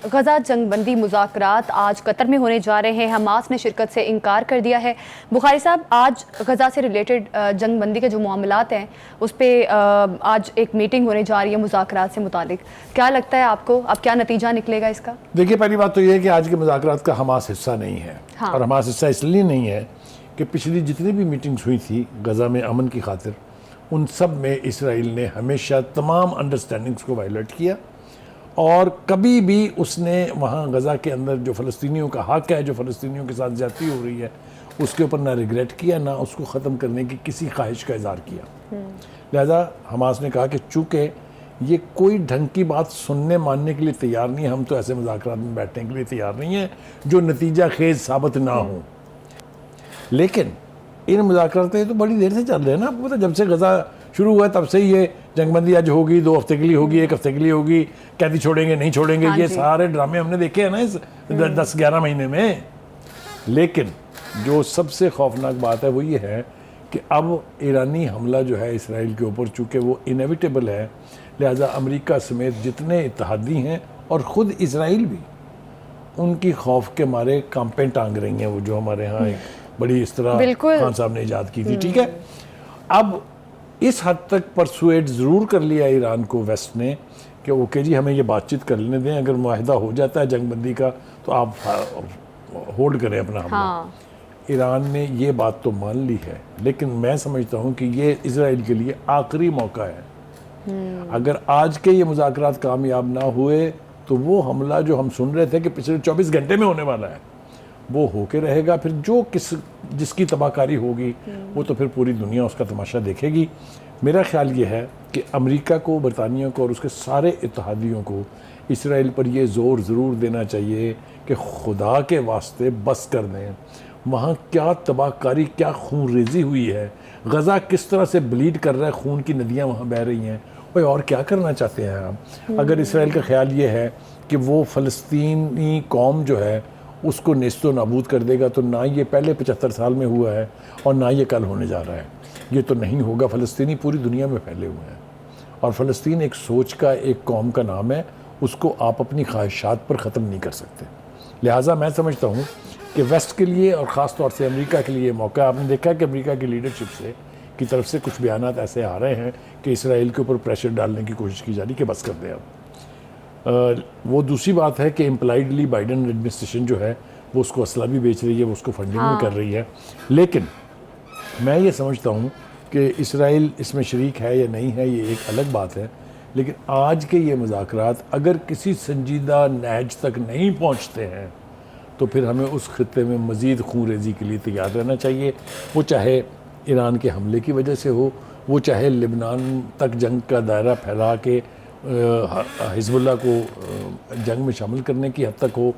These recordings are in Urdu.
غزہ جنگ بندی مذاکرات آج قطر میں ہونے جا رہے ہیں. حماس نے شرکت سے انکار کر دیا ہے. بخاری صاحب، آج غزہ سے ریلیٹڈ جنگ بندی کے جو معاملات ہیں اس پہ آج ایک میٹنگ ہونے جا رہی ہے مذاکرات سے متعلق. کیا لگتا ہے آپ کو، اب کیا نتیجہ نکلے گا اس کا؟ دیکھیے، پہلی بات تو یہ ہے کہ آج کے مذاکرات کا حماس حصہ نہیں ہے. اور حماس حصہ اس لیے نہیں ہے کہ پچھلی جتنی بھی میٹنگز ہوئی تھی غزہ میں امن کی خاطر، ان سب میں اسرائیل نے ہمیشہ تمام انڈرسٹینڈنگز کو وائلیٹ کیا، اور کبھی بھی اس نے وہاں غزہ کے اندر جو فلسطینیوں کا حق ہے، جو فلسطینیوں کے ساتھ زیادتی ہو رہی ہے، اس کے اوپر نہ ریگریٹ کیا، نہ اس کو ختم کرنے کی کسی خواہش کا اظہار کیا. لہذا حماس نے کہا کہ چونکہ یہ کوئی ڈھنگ کی بات سننے ماننے کے لیے تیار نہیں ہے، ہم تو ایسے مذاکرات میں بیٹھنے کے لیے تیار نہیں ہیں جو نتیجہ خیز ثابت نہ ہوں. لیکن ان مذاکرات تو بڑی دیر سے چل رہے ہیں نا. آپ کو پتہ، جب سے غزہ شروع ہوا تب سے یہ جنگ بندی آج ہوگی، 2 ہفتے کے لیے ہوگی، 1 ہفتے کے لیے ہوگی، قیدی چھوڑیں گے نہیں چھوڑیں گے، یہ سارے ڈرامے ہم نے دیکھے ہیں نا اس 10-11 مہینے میں. لیکن جو سب سے خوفناک بات ہے وہ یہ ہے کہ اب ایرانی حملہ جو ہے اسرائیل کے اوپر، چونکہ وہ انیویٹیبل ہے، لہذا امریکہ سمیت جتنے اتحادی ہیں اور خود اسرائیل بھی ان کی خوف کے مارے کانپیں ٹانگ رہی ہیں. وہ جو ہمارے ہاں ایک بڑی اس طرح خان صاحب نے ایجاد کی تھی. ٹھیک ہے، اب اس حد تک پرسویٹ ضرور کر لیا ایران کو ویسٹ نے کہ اوکے جی ہمیں یہ بات چیت کر لینے دیں، اگر معاہدہ ہو جاتا ہے جنگ بندی کا تو آپ ہولڈ کریں اپنا حملہ. ایران نے یہ بات تو مان لی ہے، لیکن میں سمجھتا ہوں کہ یہ اسرائیل کے لیے آخری موقع ہے. اگر آج کے یہ مذاکرات کامیاب نہ ہوئے تو وہ حملہ جو ہم سن رہے تھے کہ پچھلے 24 گھنٹے میں ہونے والا ہے وہ ہو کے رہے گا. پھر جو جس کی تباہ کاری ہوگی وہ تو پھر پوری دنیا اس کا تماشا دیکھے گی. میرا خیال یہ ہے کہ امریکہ کو، برطانیہ کو اور اس کے سارے اتحادیوں کو اسرائیل پر یہ زور ضرور دینا چاہیے کہ خدا کے واسطے بس کر دیں. وہاں کیا تباہ کاری، کیا خون ریزی ہوئی ہے، غزہ کس طرح سے بلیڈ کر رہا ہے، خون کی ندیاں وہاں بہہ رہی ہیں. اور کیا کرنا چاہتے ہیں آپ؟ اگر اسرائیل کا خیال یہ ہے کہ وہ فلسطینی قوم جو ہے اس کو نیست و نابود کر دے گا، تو نہ یہ پہلے 75 سال میں ہوا ہے اور نہ یہ کل ہونے جا رہا ہے. یہ تو نہیں ہوگا. فلسطینی پوری دنیا میں پھیلے ہوئے ہیں، اور فلسطین ایک سوچ کا، ایک قوم کا نام ہے. اس کو آپ اپنی خواہشات پر ختم نہیں کر سکتے. لہٰذا میں سمجھتا ہوں کہ ویسٹ کے لیے اور خاص طور سے امریکہ کے لیے موقع. آپ نے دیکھا کہ امریکہ کی لیڈرشپ سے کی طرف سے کچھ بیانات ایسے آ رہے ہیں کہ اسرائیل کے اوپر پریشر ڈالنے کی کوشش کی جا رہی کہ بس کر دیں اب. وہ دوسری بات ہے کہ امپلائڈلی بائیڈن ایڈمنسٹریشن جو ہے وہ اس کو اسلحہ بھی بیچ رہی ہے، وہ اس کو فنڈنگ بھی کر رہی ہے. لیکن میں یہ سمجھتا ہوں کہ اسرائیل اس میں شریک ہے یا نہیں ہے یہ ایک الگ بات ہے. لیکن آج کے یہ مذاکرات اگر کسی سنجیدہ نہج تک نہیں پہنچتے ہیں تو پھر ہمیں اس خطے میں مزید خون ریزی کے لیے تیار رہنا چاہیے. وہ چاہے ایران کے حملے کی وجہ سے ہو، وہ چاہے لبنان تک جنگ کا دائرہ پھیلا کے حزب اللہ کو جنگ میں شامل کرنے کی حد تک ہو.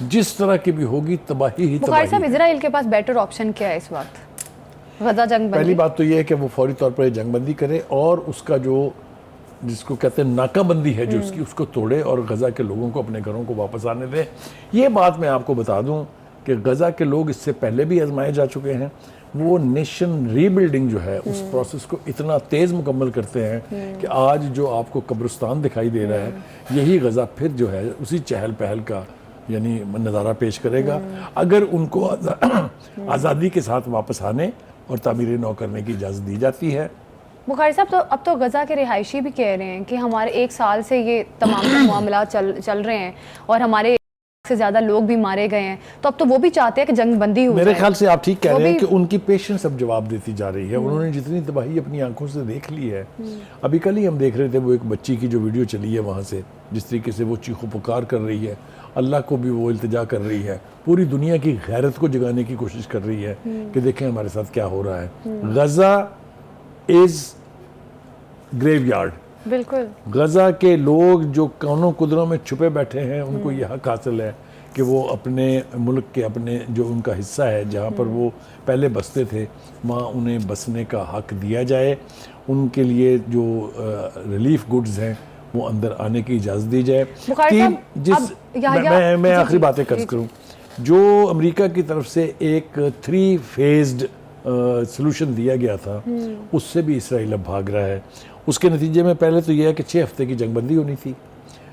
جس طرح کی بھی ہوگی تباہی ہی بخاری صاحب، اسرائیل کے پاس بیٹر آپشن کیا ہے اس وقت غزہ جنگ بندی؟ پہلی بات تو یہ ہے کہ وہ فوری طور پر جنگ بندی کرے اور اس کا جو جس کو کہتے ہیں ناکہ بندی ہے جو اس کو توڑے اور غزہ کے لوگوں کو اپنے گھروں کو واپس آنے دے. یہ بات میں آپ کو بتا دوں کہ غزہ کے لوگ اس سے پہلے بھی آزمائے جا چکے ہیں. وہ نیشن ری بلڈنگ جو ہے اس پروسیس کو اتنا تیز مکمل کرتے ہیں کہ آج جو آپ کو قبرستان دکھائی دے رہا ہے یہی غزہ پھر جو ہے اسی چہل پہل کا یعنی نظارہ پیش کرے گا اگر ان کو آزادی کے ساتھ واپس آنے اور تعمیر نو کرنے کی اجازت دی جاتی ہے. بخاری صاحب، تو اب تو غزہ کے رہائشی بھی کہہ رہے ہیں کہ ہمارے 1 سال سے یہ تمام معاملات چل رہے ہیں اور ہمارے سے زیادہ لوگ بھی مارے گئے ہیں، تو اب تو وہ بھی چاہتے ہیں کہ جنگ بندی ہو جائے. میرے خیال سے آپ ٹھیک کہہ رہے ہیں کہ ان کی پیشنس اب جواب دیتی جا رہی ہے. انہوں نے جتنی تباہی اپنی آنکھوں سے دیکھ لی ہے. ابھی کل ہی ہم دیکھ رہے تھے وہ ایک بچی کی جو ویڈیو چلی ہے وہاں سے، جس طریقے سے وہ چیخ و پکار کر رہی ہے، اللہ کو بھی وہ التجا کر رہی ہے، پوری دنیا کی غیرت کو جگانے کی کوشش کر رہی ہے کہ دیکھیں ہمارے ساتھ کیا ہو رہا ہے. غزہ از گریو یارڈ. بالکل. غزہ کے لوگ جو کونوں قدروں میں چھپے بیٹھے ہیں ان کو یہ حق حاصل ہے کہ وہ اپنے ملک کے اپنے جو ان کا حصہ ہے جہاں پر وہ پہلے بستے تھے وہاں انہیں بسنے کا حق دیا جائے. ان کے لیے جو ریلیف گڈز ہیں وہ اندر آنے کی اجازت دی جائے. میں آخری باتیں قرض کروں. جو امریکہ کی طرف سے ایک 3 فیزڈ سلوشن دیا گیا تھا اس سے بھی اسرائیل اب بھاگ رہا ہے. اس کے نتیجے میں پہلے تو یہ ہے کہ 6 ہفتے کی جنگ بندی ہونی تھی.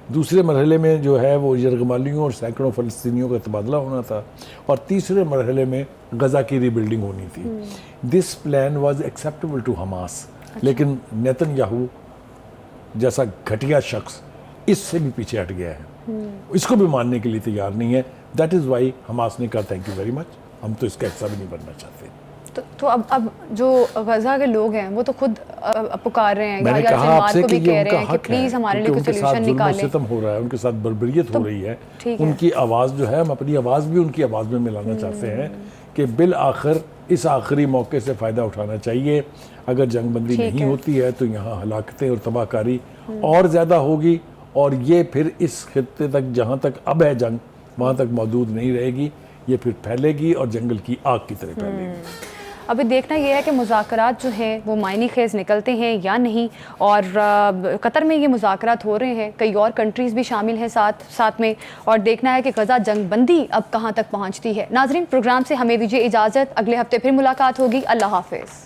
دوسرے مرحلے میں جو ہے وہ یرغمالیوں اور سینکڑوں فلسطینیوں کا تبادلہ ہونا تھا، اور تیسرے مرحلے میں غزہ کی ری بلڈنگ ہونی تھی. This plan was acceptable to Hamas, لیکن نیتن یاہو جیسا گھٹیا شخص اس سے بھی پیچھے ہٹ گیا ہے، اس کو بھی ماننے کے لیے تیار نہیں ہے. دیٹ از وائی حماس نے کہا تھینک یو ویری مچ، ہم تو اس کا حصہ بھی نہیں بننا چاہتے. تو اب جو غزہ کے لوگ ہیں وہ تو خود پکار رہے ہیں، میں نے کہا آپ سے کہ یہ ان کا حق ہے، پلیز ہمارے لیے کوئی سولوشن ظلم و نکالیں. ستم ہو رہا ہے، ان کے ساتھ بربریت ہو رہی ہے. ان کی آواز جو ہے ہم اپنی آواز بھی ان کی آواز میں ملانا چاہتے ہیں کہ بالآخر اس آخری موقع سے فائدہ اٹھانا چاہیے. اگر جنگ بندی نہیں ہوتی ہے تو یہاں ہلاکتیں اور تباہ کاری اور زیادہ ہوگی، اور یہ پھر اس خطے تک جہاں تک اب ہے جنگ وہاں تک محدود نہیں رہے گی، یہ پھر پھیلے گی اور جنگل کی آگ کی طرح پھیلے گی. ابھی دیکھنا یہ ہے کہ مذاکرات جو ہیں وہ معنی خیز نکلتے ہیں یا نہیں، اور قطر میں یہ مذاکرات ہو رہے ہیں، کئی اور کنٹریز بھی شامل ہیں ساتھ میں، اور دیکھنا ہے کہ غزہ جنگ بندی اب کہاں تک پہنچتی ہے. ناظرین، پروگرام سے ہمیں دیجیے اجازت، اگلے ہفتے پھر ملاقات ہوگی. اللہ حافظ.